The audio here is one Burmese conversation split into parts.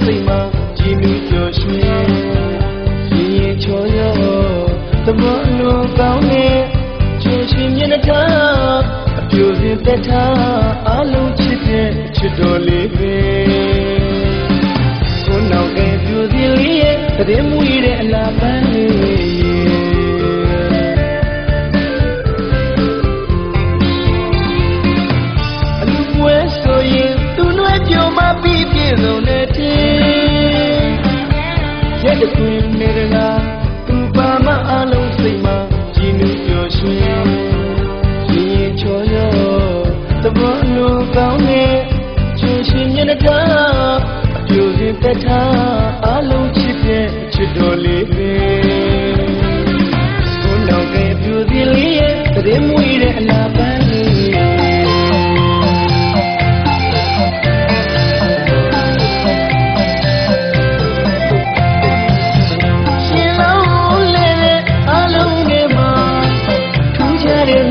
စိတ်မှာကြည်နူးပျော်ရွှင်ရင်ရင်ချော်ရောသဘောလုံးကောင်းတဲ့ချွေရှင်မျက်နှာထားအပြိုစင်သက်ထားအားလုံးချစ်တဲ့ချစ်တော်လေးပဲကိုနောက်ကပြူစင်လေးရဲ့တည်မူရတဲ့အလားပန်းလေးအလူဝဲဆိုရင်သူ့နှွဲကြုံမပြီးပြည့်စုံတဲ့တဲ့ရက်တခွင်နေတာသူပါမအားလုံးစိတ်မှာကြည်နူးပျော်ရွှင်ရင်ချော်ရောသဘောလုံးကောင်းတဲ့ချွေရှင်မျက်နှာထားအပြိုစင်သက်ထားအားလုံးချစ်တဲ့ချစ်တော်လေးပဲကိုနောက်ကပြူစင်လေးရဲ့တည်မူရတဲ့အလားပန်းလေး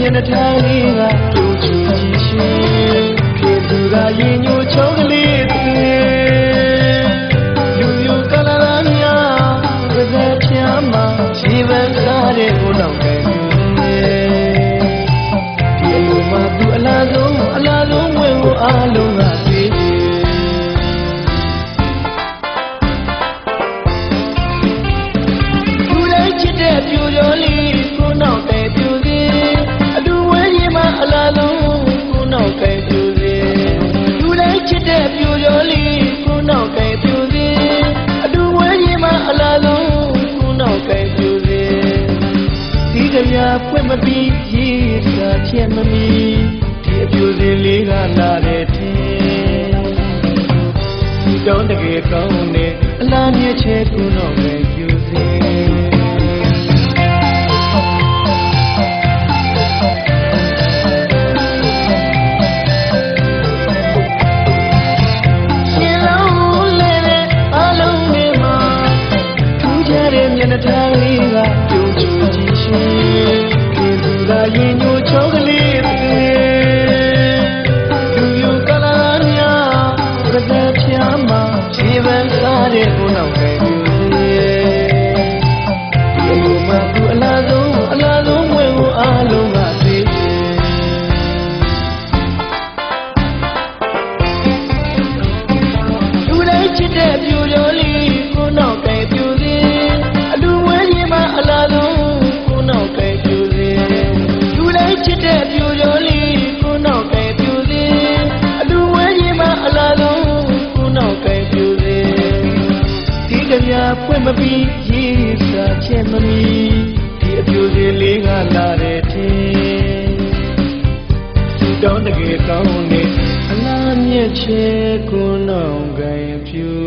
မျက်နှာထားလေးကကြိုးချူကြည့်ရှင်ခေသူကရင်ညိုချောကလေးလူယူကလာလာများပဇက်ချမ်းမှာခြေပန်းစားတဲ့ကိုနောက်ကဒီလိုမှသူအလားဆုံးဝင်ကိုအားလုံးကသိသူလိုက်ချစ်တဲ့ပြူရောလေးကိုနောက်ကပြူအလားလုံးကိုနောက်ကပြူစင်လူတိုင်းချစ်တဲ့ပြူရောလေးကိုနောက်ကပြူစင်အတူဝဲကြီးမှာအလားလုံးကိုနောက်ကပြူစင်ဒီကမြဖွင့်မပြီးရေးစာချက်မမီဒီအပြူစင်လေးကလာတဲ့တဲ့ဒီတောင်းတကယ်ကောင်းနေအလားမြဲချဲကိုနောက်ကပြူစင်မျက်နှာထားလေးကကြိုးချူကြည့်ရှင်ခေသူကရင်ညိုချောကလေးလူယူကလာများပဇက်ချမ်းမှာခြေပန်းစားတဲ့ကိုနောက်ကပြူစင်ဒီလိုမှသူအလားဆုံးဝင်ကိုအားလုံးကသိလူတိုင်းချစ်တဲ့ပြူရောလေးကိုနောက်ကပြူစင်အလားလုံးကိုနောက်ကပြူစင်လူတိုင်းချစ်တဲ့ပြူရောလေးကိုနောက်ကပြူစင်အတူဝဲကြီးမှာအလားလုံးကိုနောက်ကပြူစင်ဒီကမြဖွင့်မပြီးရေးစာချက်မမီဒီအပြူစင်လေးကလာတဲ့တဲ့သူတောင်းတကယ်ကောင်းနေအလားမြက်ချဲကိုနောက်ကပြူ